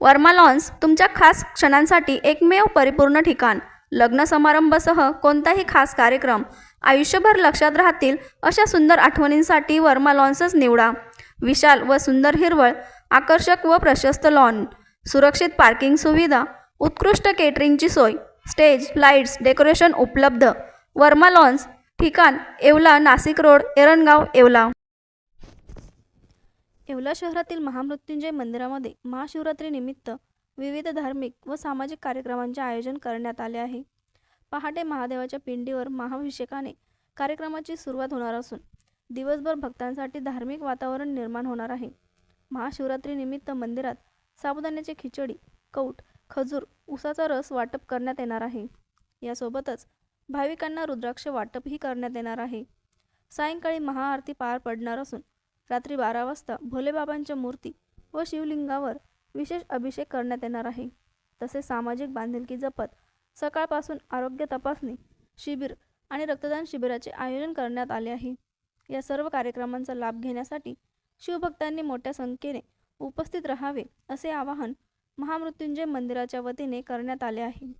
Verma lawns तुमच्या खास क्षणांसाठी एकमेव परिपूर्ण ठिकाण. लग्न समारंभासह कोणताही खास कार्यक्रम आयुष्यभर लक्षात राहतील अशा सुंदर आठवणींसाठी वर्मा लॉन्सच निवडा. विशाल व सुंदर हिरवळ, आकर्षक व प्रशस्त लॉन, सुरक्षित पार्किंग सुविधा, उत्कृष्ट केटरिंगची सोय, स्टेज, लाईट्स, डेकोरेशन उपलब्ध. वर्मा लॉन्स, ठिकाण येवला, नाशिक रोड, एरणगाव, येवला. येवला शहरातील महामृत्युंजय मंदिरामध्ये महाशिवरात्रीनिमित्त विविध धार्मिक व सामाजिक कार्यक्रमांचे आयोजन करण्यात आले आहे. पहाटे महादेवाच्या पिंडीवर महाभिषेकाने कार्यक्रमाची सुरुवात होणार असून दिवसभर भक्तांसाठी धार्मिक वातावरण निर्माण होणार आहे. महाशिवरात्रीनिमित्त मंदिरात साबुदाण्याची खिचडी, कौट, खजूर, उसाचा रस वाटप करण्यात येणार आहे. यासोबतच भाविकांना रुद्राक्ष वाटपही करण्यात येणार आहे. सायंकाळी महाआरती पार पडणार असून रात्री 12 वाजता भोलेबाबांच्या मूर्ती व शिवलिंगावर विशेष अभिषेक करण्यात येणार आहे. तसेच सामाजिक बांधिलकी जपत सकाळपासून आरोग्य तपासणी शिबिर आणि रक्तदान शिबिराचे आयोजन करण्यात आले आहे. या सर्व कार्यक्रमांचा लाभ घेण्यासाठी शिवभक्तांनी मोठ्या संख्येने उपस्थित राहावे असे आवाहन महामृत्युंजय मंदिराच्या वतीने करण्यात आले आहे.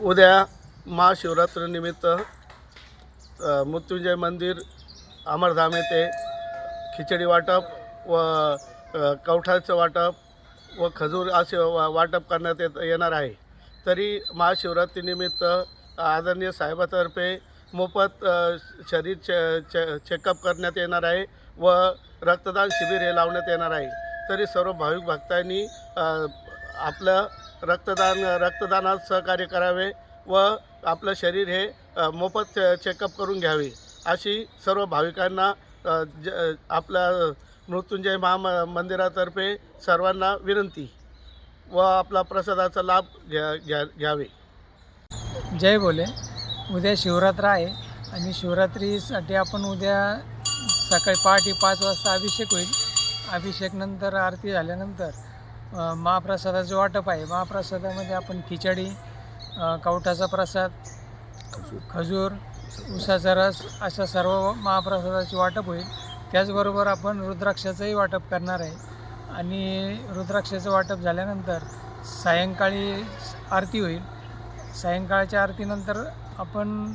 उद्या महाशिवरात्रीनिमित्त मृत्युंजय मंदिर अमरधाम येथे खिचडी वाटप व कवठाचं वाटप व खजूर असे वाटप करण्यात येणार आहे. तरी महाशिवरात्रीनिमित्त आदरणीय साहेबातर्फे मोफत शरीर चेकअप करण्यात येणार आहे व रक्तदान शिबिर हे लावण्यात येणार आहे. तरी सर्व भाविक भक्तांनी आपलं रक्तदानात सहकार्य करावे व आपलं शरीर हे मोफत चेकअप करून घ्यावे अशी सर्व भाविकांना आपल्या मृत्युंजय मंदिरातर्फे सर्वांना विनंती व आपला प्रसादाचा लाभ घ्यावे. जय भोले. उद्या शिवरात्र आहे आणि शिवरात्रीसाठी आपण उद्या सकाळी पहाटे 5 वाजता अभिषेक होईल. अभिषेकनंतर आरती झाल्यानंतर महाप्रसादाचे वाटप आहे. महाप्रसादामध्ये आपण खिचडी, कवठाचा प्रसाद, खजूर, उसाचा रस अशा सर्व महाप्रसादाचे वाटप होईल. त्याचबरोबर आपण रुद्राक्षाचंही वाटप करणार आहे आणि रुद्राक्षाचं वाटप झाल्यानंतर सायंकाळी आरती होईल. सायंकाळच्या आरतीनंतर आपण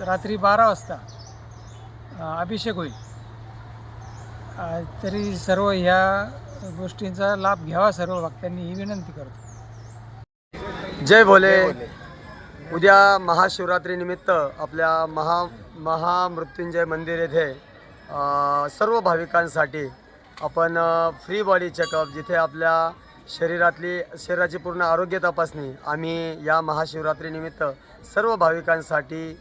रात्री 12 वाजता अभिषेक होईल. तरी सर्व ह्या गोष्टींचा लाभ घ्यावा सर्व भक्तांनी ही विनंती करतो. जय भोले. उद्या महाशिवरात्रीनिमित्त आपल्या महामृत्युंजय मंदिर येथे सर्व भाविकांसाठी आपण फ्री बॉडी चेकअप, जिथे आपल्या शरीराची पूर्ण आरोग्य तपासणी आम्ही या महाशिवरात्रीनिमित्त सर्व भाविकांसाठी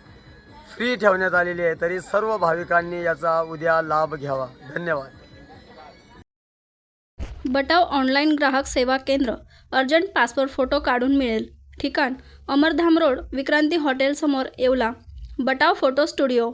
फ्री ठेवण्यात आलेली आहे. तरी सर्व भाविकांनी याचा उद्या लाभ घ्यावा. धन्यवाद. बटाव ऑनलाईन ग्राहक सेवा केंद्र. अर्जंट पासपोर्ट फोटो काढून मिळेल. ठिकाण अमरधाम रोड, विक्रांती हॉटेल समोर, येवला. बटाव photo studio.